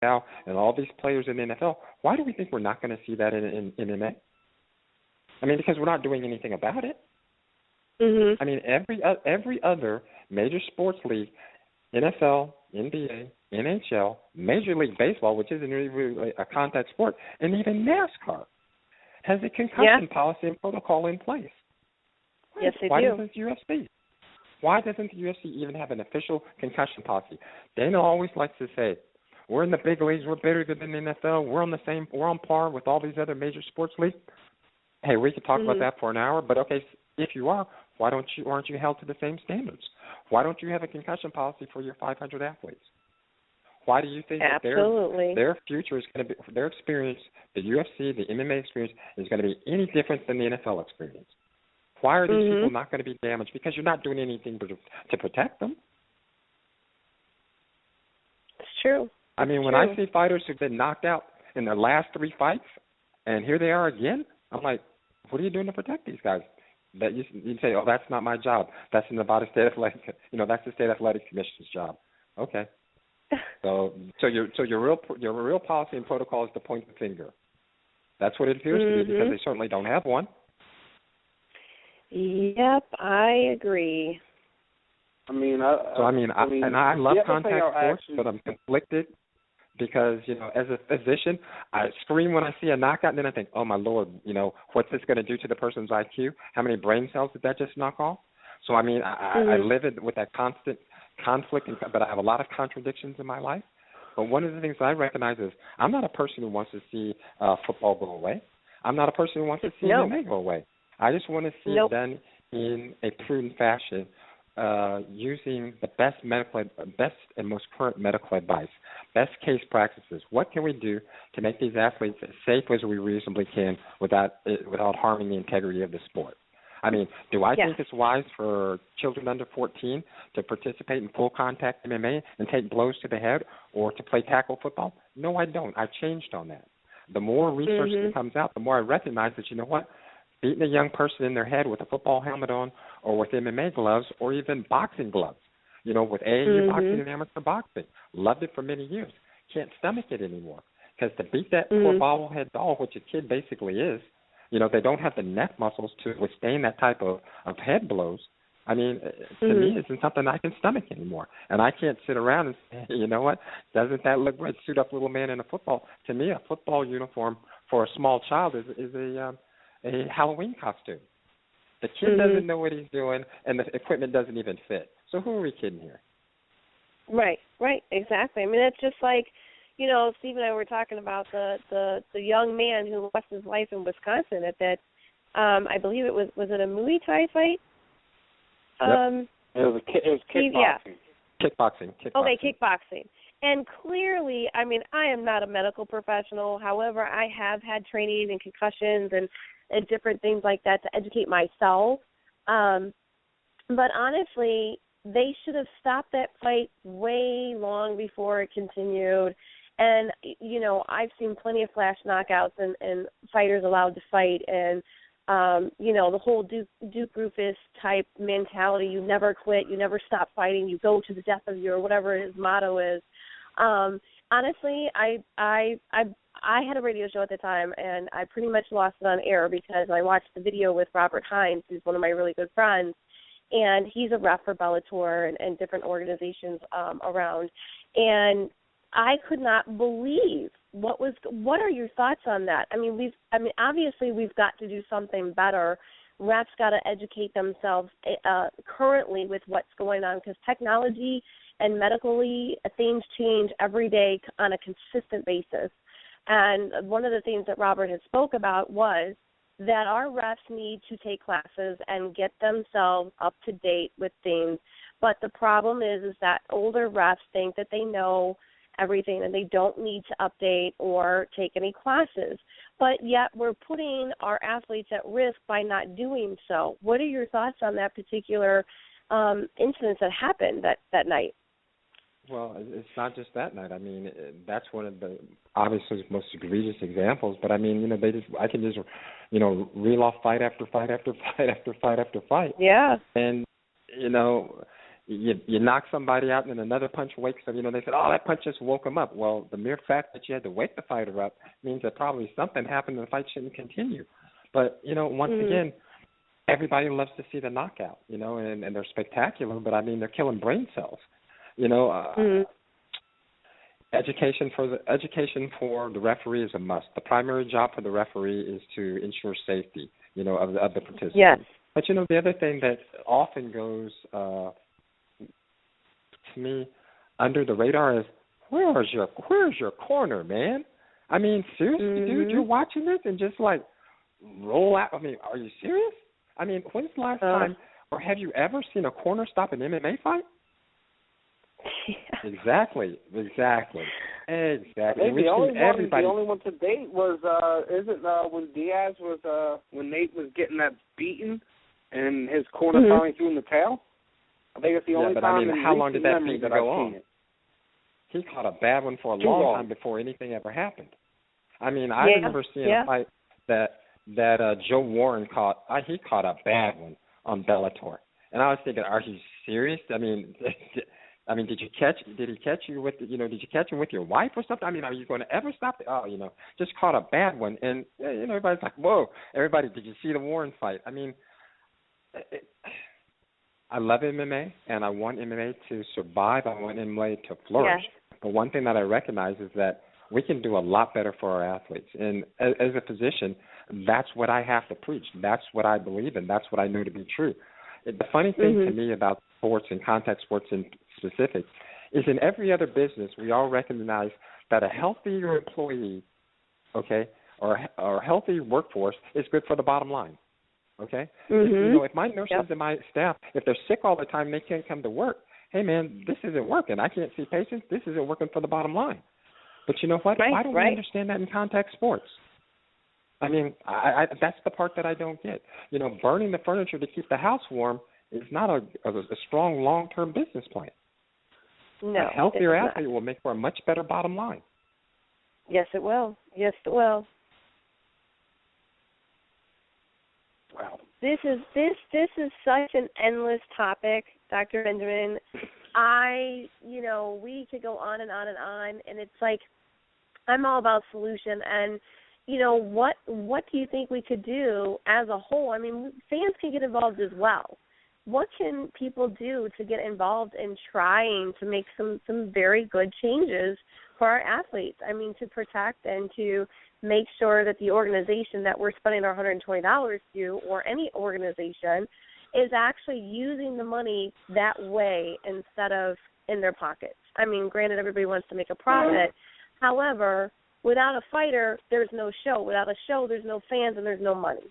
Pacquiao and all these players in the NFL, why do we think we're not going to see that in MMA? I mean, because we're not doing anything about it. Mm-hmm. I mean, every other major sports league, NFL, NBA, NHL, Major League Baseball, which isn't really a contact sport, and even NASCAR, has a concussion policy and protocol in place. Yes, they do. Why doesn't UFC? Why doesn't the UFC even have an official concussion policy? Dana always likes to say, we're in the big leagues, we're bigger than the NFL, we're on par with all these other major sports leagues. Hey, we could talk about that for an hour, but okay, if you are, aren't you held to the same standards? Why don't you have a concussion policy for your 500 athletes? Why do you think that their future is going to be, their experience, the UFC, the MMA experience, is going to be any different than the NFL experience? Why are these people not going to be damaged? Because you're not doing anything to protect them. It's true. I mean, when I see fighters who've been knocked out in their last 3 fights, and here they are again, I'm like, what are you doing to protect these guys? That you say, oh, that's not my job. That's the Nevada State Athletic, that's the State Athletic Commission's job. Okay. So your real policy and protocol is to point the finger. That's what it appears to be, because they certainly don't have one. Yep, I agree. I love contact sports, but I'm conflicted because, as a physician, I scream when I see a knockout, and then I think, oh, my Lord, what's this going to do to the person's IQ? How many brain cells did that just knock off? So, I live with that constant conflict, but I have a lot of contradictions in my life. But one of the things that I recognize is I'm not a person who wants to see football go away. I'm not a person who wants to see MMA go away. I just want to see it done in a prudent fashion, using the best and most current medical advice, best case practices. What can we do to make these athletes as safe as we reasonably can without harming the integrity of the sport? I mean, do I think it's wise for children under 14 to participate in full contact MMA and take blows to the head or to play tackle football? No, I don't. I've changed on that. The more research that comes out, the more I recognize that, beating a young person in their head with a football helmet on or with MMA gloves or even boxing gloves, with AAU boxing and amateur boxing. Loved it for many years. Can't stomach it anymore. Because to beat that poor bobblehead doll, which a kid basically is, they don't have the neck muscles to withstand that type of head blows. I mean, to me, it isn't something I can stomach anymore. And I can't sit around and say, you know what, doesn't that look great? Suit up little man in a football. To me, a football uniform for a small child is a Halloween costume. The kid doesn't know what he's doing, and the equipment doesn't even fit. So who are we kidding here? Right, exactly. I mean, it's just like, Steve and I were talking about the young man who lost his life in Wisconsin at that, I believe it was it a Muay Thai fight? Yep. It was kickboxing. Yeah. Kickboxing. Okay, kickboxing. And clearly, I mean, I am not a medical professional. However, I have had training in concussions and different things like that to educate myself. But honestly, they should have stopped that fight way long before it continued. And, I've seen plenty of flash knockouts and fighters allowed to fight. And, the whole Duke Rufus type mentality, you never quit, you never stop fighting, you go to the death of you, or whatever his motto is. Honestly, I had a radio show at the time, and I pretty much lost it on air because I watched the video with Robert Hines, who's one of my really good friends, and he's a ref for Bellator and different organizations around. And I could not believe what are your thoughts on that? I mean, obviously we've got to do something better. Refs got to educate themselves currently with what's going on, because technology and medically things change every day on a consistent basis. And one of the things that Robert had spoke about was that our refs need to take classes and get themselves up to date with things. But the problem is that older refs think that they know everything and they don't need to update or take any classes. But yet we're putting our athletes at risk by not doing so. What are your thoughts on that particular incident that happened that night? Well, it's not just that night. I mean, that's one of the obviously most egregious examples. But I mean, I can just, reel off fight after fight after fight after fight after fight. Yeah. And you knock somebody out and then another punch wakes up. You know, they said, oh, that punch just woke him up. Well, the mere fact that you had to wake the fighter up means that probably something happened and the fight shouldn't continue. But, you know, once again, everybody loves to see the knockout, you know, and they're spectacular, but, I mean, they're killing brain cells. You know, education for the referee is a must. The primary job for the referee is to ensure safety, you know, of the participants. Yes. But, you know, the other thing that often goes to me under the radar is, where's your corner, man? I mean, seriously, dude, you're watching this and just like roll out. I mean, are you serious? I mean, when's the last time, or have you ever seen a corner stop an MMA fight? Yeah. Exactly. Maybe the only one to date was when Diaz was when Nate was getting that beaten and his corner finally threw in the towel. I think it's the only time. I mean, how long did that beating go on? He caught a bad one for a long time before anything ever happened. I mean, I remember seeing a fight that Joe Warren caught. He caught a bad one on Bellator, and I was thinking, are you serious? I mean, did he catch you with, you know, did you catch him with your wife or something? I mean, are you going to ever stop it? Oh, you know, just caught a bad one, and you know, everybody's like, whoa! Everybody, did you see the Warren fight? I mean, I love MMA, and I want MMA to survive. I want MMA to flourish. Yes. But one thing that I recognize is that we can do a lot better for our athletes. And as a physician, that's what I have to preach. That's what I believe in. That's what I know to be true. The funny thing to me about sports and contact sports in specific is in every other business, we all recognize that a healthier employee, okay, or a healthy workforce is good for the bottom line. Okay? If my nurses and my staff, if they're sick all the time, they can't come to work. Hey, man, this isn't working. I can't see patients. This isn't working for the bottom line. But you know what? Why don't we understand that in contact sports? I mean, I that's the part that I don't get. You know, burning the furniture to keep the house warm is not a strong long-term business plan. No, a healthier athlete will make for a much better bottom line. Yes, it will. Yes, it will. Wow. This is such an endless topic, Dr. Benjamin. We could go on and on and on, and it's like I'm all about solution. And what do you think we could do as a whole? I mean, fans can get involved as well. What can people do to get involved in trying to make some very good changes for our athletes? I mean, to protect and to make sure that the organization that we're spending our $120 to, or any organization, is actually using the money that way instead of in their pockets. I mean, granted, everybody wants to make a profit. However, without a fighter, there's no show. Without a show, there's no fans and there's no money.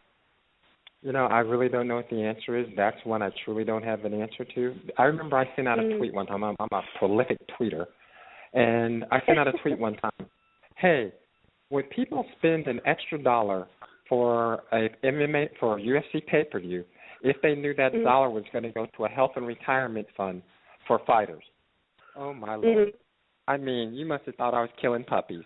You know, I really don't know what the answer is. That's one I truly don't have an answer to. I remember I sent out a tweet one time. I'm a prolific tweeter. And I sent out a tweet one time. Hey, would people spend an extra $1 for a UFC pay-per-view if they knew that dollar was going to go to a health and retirement fund for fighters? Oh, my Lord. I mean, you must have thought I was killing puppies.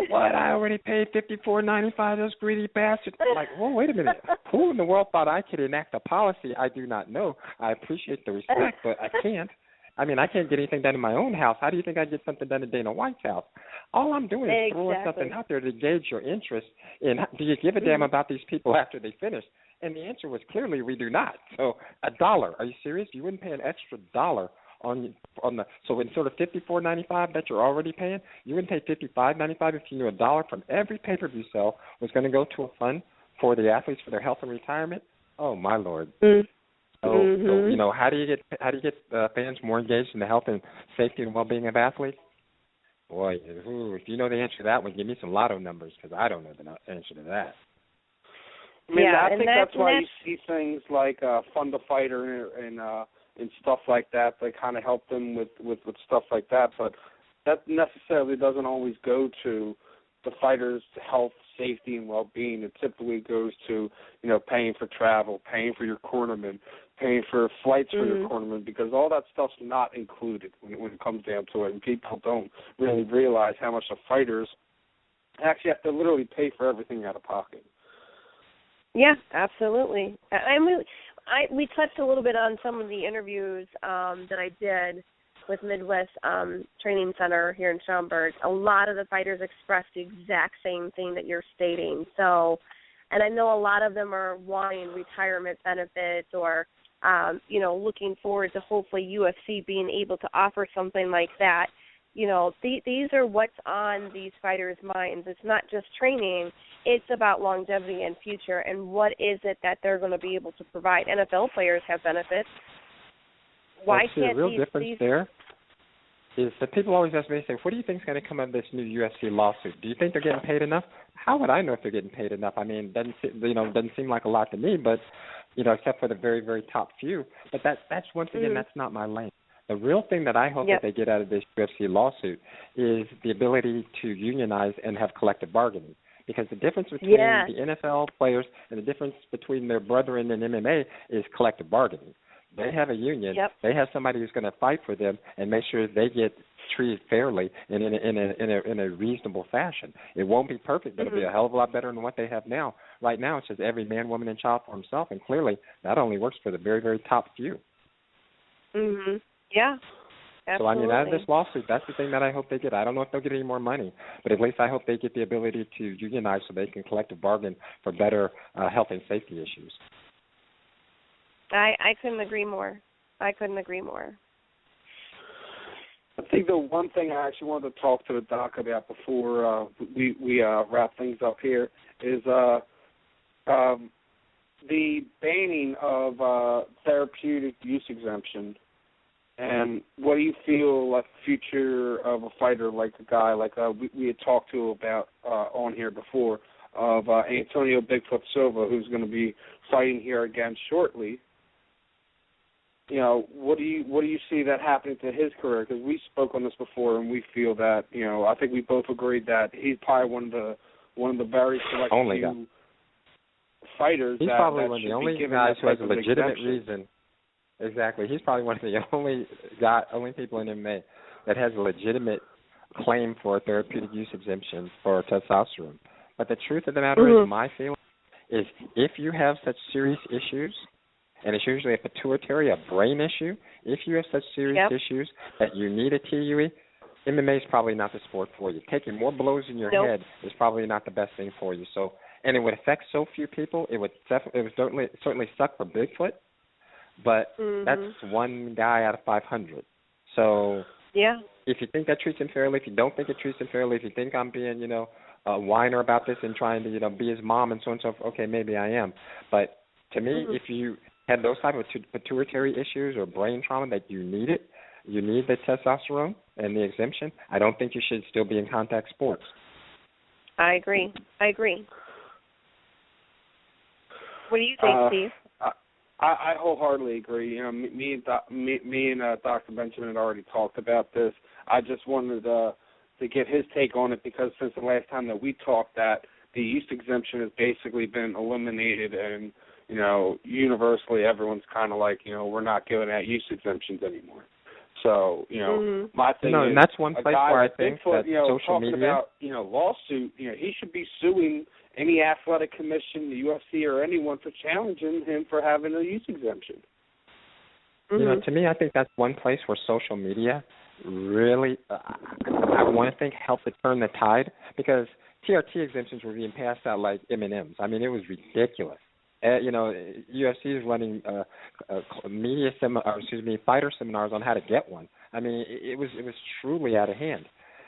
What? I already paid $54.95. Those greedy bastards. I'm like, well, wait a minute. Who in the world thought I could enact a policy? I do not know. I appreciate the respect, but I can't. I mean, I can't get anything done in my own house. How do you think I get something done in Dana White's house? All I'm doing is throwing something out there to gauge your interest in, do you give a damn about these people after they finish? And the answer was clearly we do not. So $1. Are you serious? You wouldn't pay an extra $1 on the, so instead of $54.95 that you're already paying, you wouldn't pay $55.95 if you knew $1 from every pay-per-view sale was going to go to a fund for the athletes for their health and retirement. Oh my Lord! So you know, how do you get fans more engaged in the health and safety and well-being of athletes? Boy, if you know the answer to that one, give me some lotto numbers, because I don't know the answer to that. I mean, I think that's why you see things like Fund a Fighter and stuff like that. They kind of help them with stuff like that, but that necessarily doesn't always go to the fighters' health, safety, and well-being. It typically goes to, paying for travel, paying for your cornerman, paying for flights for your cornerman, because all that stuff's not included when it comes down to it, and people don't really realize how much the fighters actually have to literally pay for everything out of pocket. Yeah, absolutely. I mean, we touched a little bit on some of the interviews that I did with Midwest Training Center here in Schaumburg. A lot of the fighters expressed the exact same thing that you're stating. So, and I know a lot of them are wanting retirement benefits or, looking forward to hopefully UFC being able to offer something like that. These are what's on these fighters' minds. It's not just training. It's about longevity and future and what is it that they're going to be able to provide. NFL players have benefits. Why can't the real difference there is that people always ask me, say, what do you think is going to come out of this new UFC lawsuit? Do you think they're getting paid enough? How would I know if they're getting paid enough? I mean, doesn't seem like a lot to me, but, except for the very, very top few. But that's once again, that's not my lane. The real thing that I hope that they get out of this UFC lawsuit is the ability to unionize and have collective bargaining. Because the difference between the NFL players and the difference between their brethren in MMA is collective bargaining. They have a union. They have somebody who's going to fight for them and make sure they get treated fairly and in a reasonable fashion. It won't be perfect, but it'll be a hell of a lot better than what they have now. Right now, it's just every man, woman, and child for himself, and clearly that only works for the very, very top few. Mhm. Yeah. Absolutely. So, I mean, out of this lawsuit, that's the thing that I hope they get. I don't know if they'll get any more money, but at least I hope they get the ability to unionize so they can collective bargain for better health and safety issues. I couldn't agree more. I think the one thing I actually wanted to talk to the doc about before we wrap things up here is the banning of therapeutic use exemption. And what do you feel like the future of a fighter like a guy like we had talked to about on here before of Antonio Bigfoot Silva, who's going to be fighting here again shortly? What do you see that happening to his career? Because we spoke on this before, and we feel that I think we both agreed that he's probably one of the very select few fighters. He's probably one of the only guys who has a legitimate reason. Exactly. He's probably one of the only people in MMA that has a legitimate claim for a therapeutic use exemption for testosterone. But the truth of the matter is, my feeling is if you have such serious issues, and it's usually a pituitary, a brain issue, if you have such serious issues that you need a TUE, MMA is probably not the sport for you. Taking more blows in your head is probably not the best thing for you. So, and it would affect so few people. It would certainly suck for Bigfoot, but that's one guy out of 500. So if you think that treats him fairly, if you don't think it treats him fairly, if you think I'm being, a whiner about this and trying to, be his mom and so on and so forth, okay, maybe I am. But to me, if you had those type of pituitary issues or brain trauma that you need the testosterone and the exemption, I don't think you should still be in contact sports. I agree. What do you think, Steve? I wholeheartedly agree. Me and Dr. Benjamin had already talked about this. I just wanted to get his take on it because since the last time that we talked, that the use exemption has basically been eliminated, and universally everyone's kind of like, we're not giving out use exemptions anymore. So, my thing is, and that's one place where I think that social media, about, lawsuit, he should be suing any athletic commission, the UFC, or anyone for challenging him for having a use exemption. To me, I think that's one place where social media really, I want to think, helped to turn the tide, because TRT exemptions were being passed out like M&Ms. I mean, it was ridiculous. UFC is running fighter seminars on how to get one. I mean, it was truly out of hand.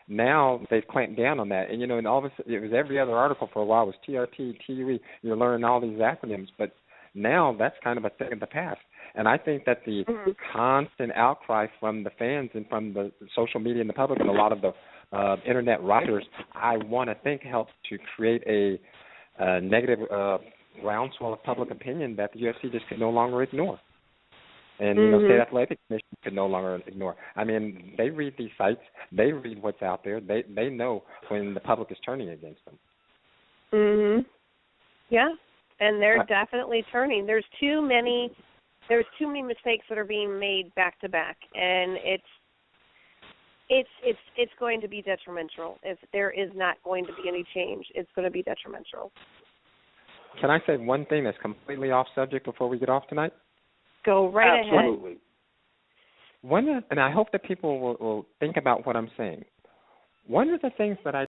Now they've clamped down on that, and and all of it was every other article for a while was TRT, TUE. You're learning all these acronyms, but now that's kind of a thing of the past. And I think that the constant outcry from the fans and from the social media and the public and a lot of the internet writers, I want to think helped to create a negative groundswell of public opinion that the UFC just could no longer ignore. And, State Athletic Commission could no longer ignore. I mean, they read these sites. They read what's out there. They know when the public is turning against them. Yeah, and they're definitely turning. There's too many mistakes that are being made back to back, and it's going to be detrimental. If there is not going to be any change, it's going to be detrimental. Can I say one thing that's completely off subject before we get off tonight? Go right ahead. Absolutely. And I hope that people will think about what I'm saying. One of the things that I